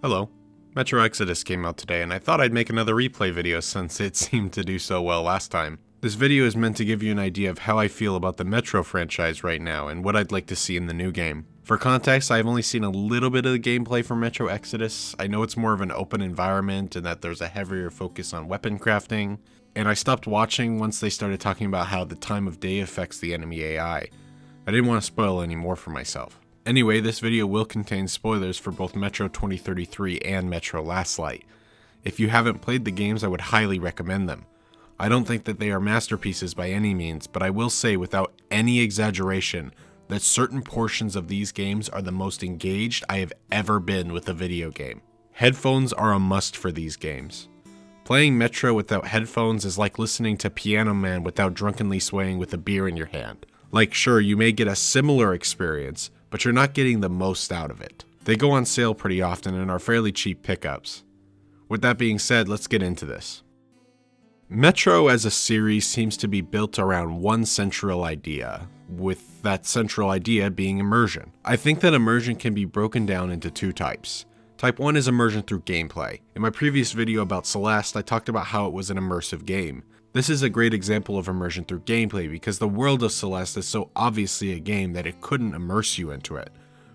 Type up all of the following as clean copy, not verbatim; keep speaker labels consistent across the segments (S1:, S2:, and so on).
S1: Hello. Metro Exodus came out today and I thought I'd make another replay video since it seemed to do so well last time. This video is meant to give you an idea of how I feel about the Metro franchise right now and what I'd like to see in the new game. For context, I've only seen a little bit of the gameplay for Metro Exodus. I know it's more of an open environment and that there's a heavier focus on weapon crafting, and I stopped watching once they started talking about how the time of day affects the enemy AI. I didn't want to spoil any more for myself. Anyway, this video will contain spoilers for both Metro 2033 and Metro Last Light. If you haven't played the games, I would highly recommend them. I don't think that they are masterpieces by any means, but I will say without any exaggeration that certain portions of these games are the most engaged I have ever been with a video game. Headphones are a must for these games. Playing Metro without headphones is like listening to Piano Man without drunkenly swaying with a beer in your hand. Like, sure, you may get a similar experience, but you're not getting the most out of it. They go on sale pretty often and are fairly cheap pickups. With that being said, let's get into this. Metro as a series seems to be built around one central idea, with that central idea being immersion. I think that immersion can be broken down into two types. Type 1 is immersion through gameplay. In my previous video about Celeste, I talked about how it was an immersive game. This is a great example of immersion through gameplay because the world of Celeste is so obviously a game that it couldn't immerse you into it,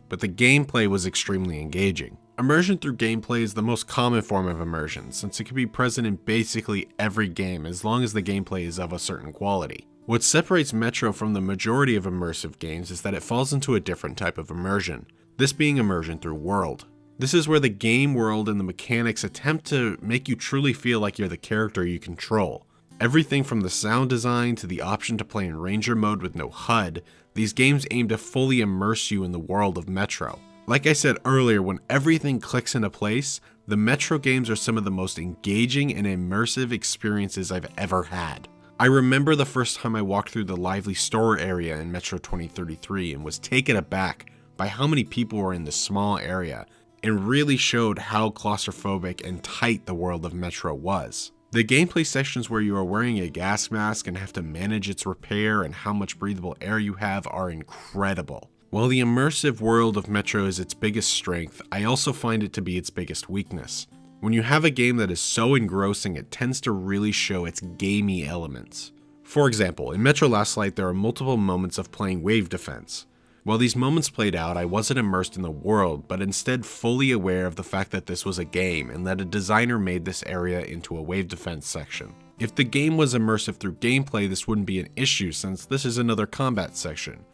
S1: but the gameplay was extremely engaging. Immersion through gameplay is the most common form of immersion since it can be present in basically every game as long as the gameplay is of a certain quality. What separates Metro from the majority of immersive games is that it falls into a different type of immersion, this being immersion through world. This is where the game world and the mechanics attempt to make you truly feel like you're the character you control. Everything from the sound design to the option to play in Ranger mode with no HUD, these games aim to fully immerse you in the world of Metro. Like I said earlier, when everything clicks into place, the Metro games are some of the most engaging and immersive experiences I've ever had. I remember the first time I walked through the lively store area in Metro 2033 and was taken aback by how many people were in this small area, and really showed how claustrophobic and tight the world of Metro was. The gameplay sections where you are wearing a gas mask and have to manage its repair and how much breathable air you have are incredible. While the immersive world of Metro is its biggest strength, I also find it to be its biggest weakness. When you have a game that is so engrossing, it tends to really show its gamey elements. For example, in Metro Last Light there are multiple moments of playing wave defense. While these moments played out, I wasn't immersed in the world, but instead fully aware of the fact that this was a game and that a designer made this area into a wave defense section. If the game was immersive through gameplay, this wouldn't be an issue since this is another combat section.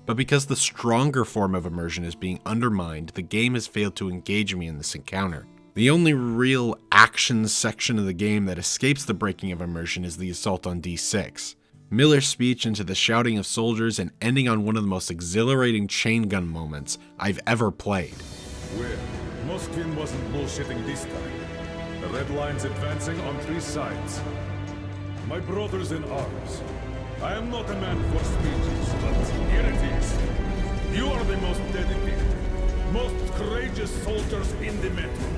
S1: But because the stronger form of immersion is being undermined, the game has failed to engage me in this encounter. The only real action section of the game that escapes the breaking of immersion is the assault on D6. Miller's speech into the shouting of soldiers and ending on one of the most exhilarating chain gun moments I've ever played.
S2: Well, Moskin wasn't bullshitting this time. The red line's advancing on 3 sides. My brothers in arms, I am not a man for speeches, but here it is. You are the most dedicated, most courageous soldiers in the Metro.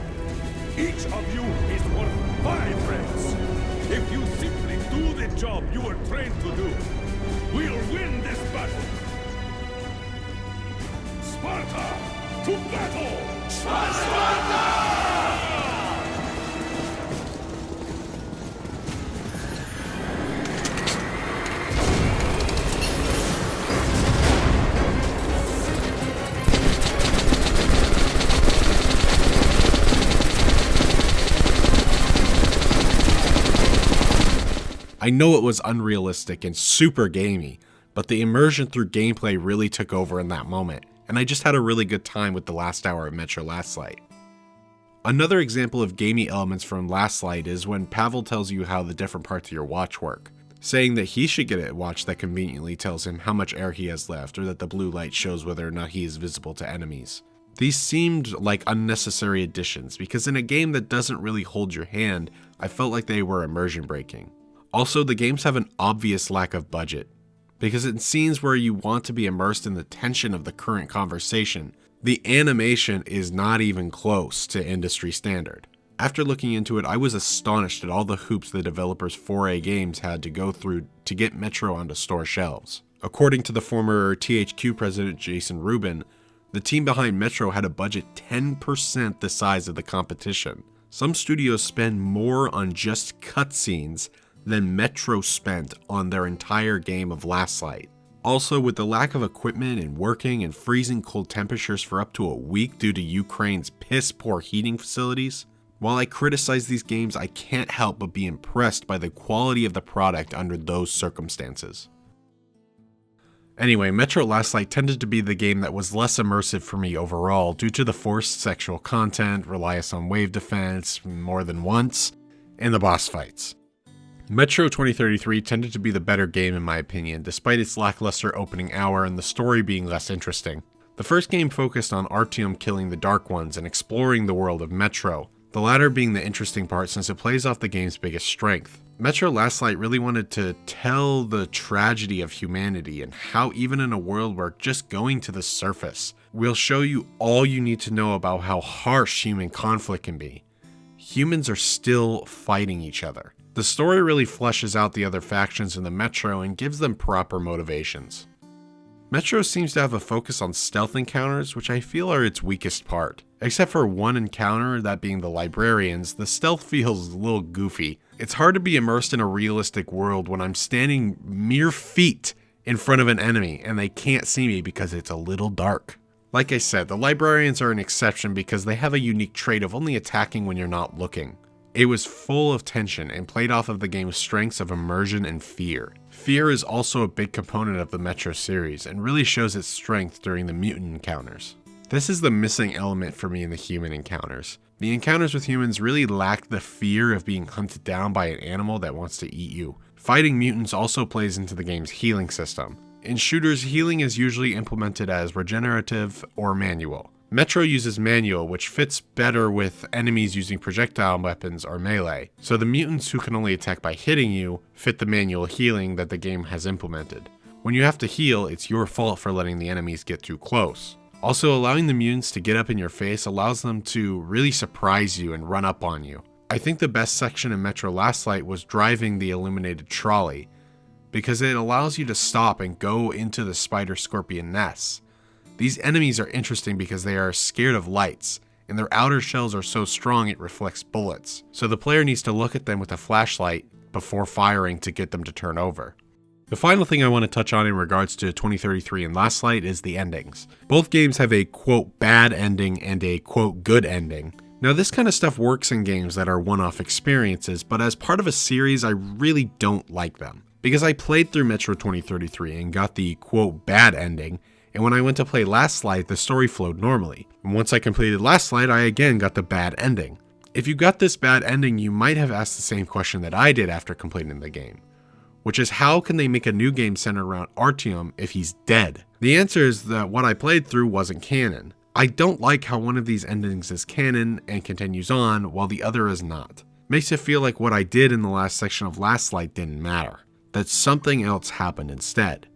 S2: Each of you is worth 5 friends. If you simply do the job you were trained to do, we'll win this battle! Sparta! To battle! Sparta!
S1: I know it was unrealistic and super gamey, but the immersion through gameplay really took over in that moment, and I just had a really good time with the last hour of Metro Last Light. Another example of gamey elements from Last Light is when Pavel tells you how the different parts of your watch work, saying that he should get a watch that conveniently tells him how much air he has left or that the blue light shows whether or not he is visible to enemies. These seemed like unnecessary additions because in a game that doesn't really hold your hand, I felt like they were immersion breaking. Also, the games have an obvious lack of budget, because in scenes where you want to be immersed in the tension of the current conversation, the animation is not even close to industry standard. After looking into it, I was astonished at all the hoops the developers 4A Games had to go through to get Metro onto store shelves. According to the former THQ president Jason Rubin, The team behind Metro had a budget 10% the size of the competition. Some studios spend more on just cutscenes than Metro spent on their entire game of Last Light. Also, with the lack of equipment and working in freezing cold temperatures for up to a week due to Ukraine's piss-poor heating facilities, while I criticize these games, I can't help but be impressed by the quality of the product under those circumstances. Anyway, Metro Last Light tended to be the game that was less immersive for me overall due to the forced sexual content, reliance on wave defense more than once, and the boss fights. Metro 2033 tended to be the better game in my opinion, despite its lackluster opening hour and the story being less interesting. The first game focused on Artyom killing the Dark Ones and exploring the world of Metro, the latter being the interesting part since it plays off the game's biggest strength. Metro Last Light really wanted to tell the tragedy of humanity and how even in a world where just going to the surface will show you all you need to know about how harsh human conflict can be. Humans are still fighting each other. The story really fleshes out the other factions in the Metro and gives them proper motivations. Metro seems to have a focus on stealth encounters, which I feel are its weakest part. Except for one encounter, that being the librarians, the stealth feels a little goofy. It's hard to be immersed in a realistic world when I'm standing mere feet in front of an enemy and they can't see me because it's a little dark. Like I said, the librarians are an exception because they have a unique trait of only attacking when you're not looking. It was full of tension and played off of the game's strengths of immersion and fear. Fear is also a big component of the Metro series and really shows its strength during the mutant encounters. This is the missing element for me in the human encounters. The encounters with humans really lack the fear of being hunted down by an animal that wants to eat you. Fighting mutants also plays into the game's healing system. In shooters, healing is usually implemented as regenerative or manual. Metro uses manual, which fits better with enemies using projectile weapons or melee, so the mutants who can only attack by hitting you fit the manual healing that the game has implemented. When you have to heal, it's your fault for letting the enemies get too close. Also, allowing the mutants to get up in your face allows them to really surprise you and run up on you. I think the best section in Metro Last Light was driving the illuminated trolley, because it allows you to stop and go into the spider-scorpion nests. These enemies are interesting because they are scared of lights, and their outer shells are so strong it reflects bullets, so the player needs to look at them with a flashlight before firing to get them to turn over. The final thing I want to touch on in regards to 2033 and Last Light is the endings. Both games have a quote bad ending and a quote good ending. Now this kind of stuff works in games that are one-off experiences, but as part of a series I really don't like them. Because I played through Metro 2033 and got the quote bad ending, and when I went to play Last Light, the story flowed normally. And once I completed Last Light, I again got the bad ending. If you got this bad ending, you might have asked the same question that I did after completing the game, which is how can they make a new game centered around Artyom if he's dead? The answer is that what I played through wasn't canon. I don't like how one of these endings is canon and continues on while the other is not. Makes it feel like what I did in the last section of Last Light didn't matter, that something else happened instead.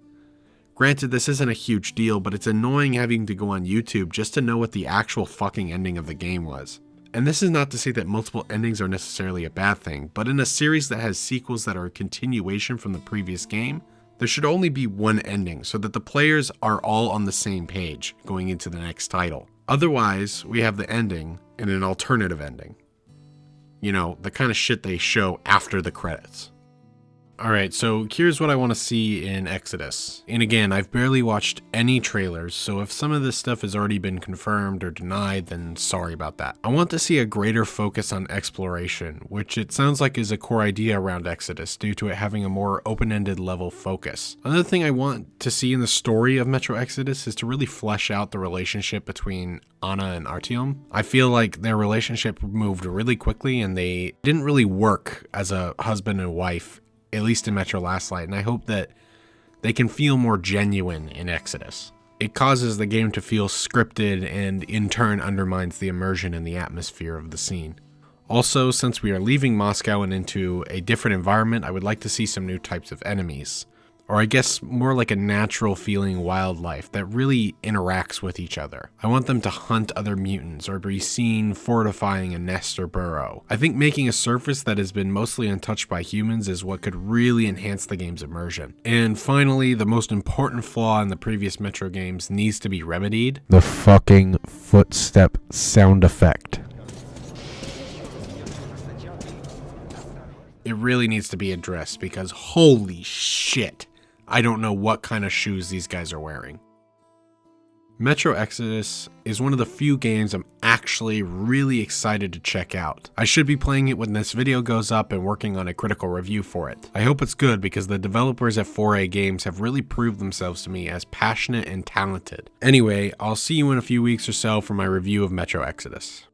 S1: Granted, this isn't a huge deal, but it's annoying having to go on YouTube just to know what the actual fucking ending of the game was. And this is not to say that multiple endings are necessarily a bad thing, but in a series that has sequels that are a continuation from the previous game, there should only be one ending so that the players are all on the same page going into the next title. Otherwise, we have the ending and an alternative ending. You know, the kind of shit they show after the credits. Alright, so here's what I want to see in Exodus. And again, I've barely watched any trailers, so if some of this stuff has already been confirmed or denied, then sorry about that. I want to see a greater focus on exploration, which it sounds like is a core idea around Exodus due to it having a more open-ended level focus. Another thing I want to see in the story of Metro Exodus is to really flesh out the relationship between Anna and Artyom. I feel like their relationship moved really quickly and they didn't really work as a husband and wife, at least in Metro Last Light, and I hope that they can feel more genuine in Exodus. It causes the game to feel scripted and in turn undermines the immersion and the atmosphere of the scene. Also, since we are leaving Moscow and into a different environment, I would like to see some new types of enemies. or I guess more like a natural feeling wildlife that really interacts with each other. I want them to hunt other mutants or be seen fortifying a nest or burrow. I think making a surface that has been mostly untouched by humans is what could really enhance the game's immersion. And finally, the most important flaw in the previous Metro games needs to be remedied: the fucking footstep sound effect. It really needs to be addressed because holy shit, I don't know what kind of shoes these guys are wearing. Metro Exodus is one of the few games I'm actually really excited to check out. I should be playing it when this video goes up and working on a critical review for it. I hope it's good because the developers at 4A Games have really proved themselves to me as passionate and talented. Anyway, I'll see you in a few weeks or so for my review of Metro Exodus.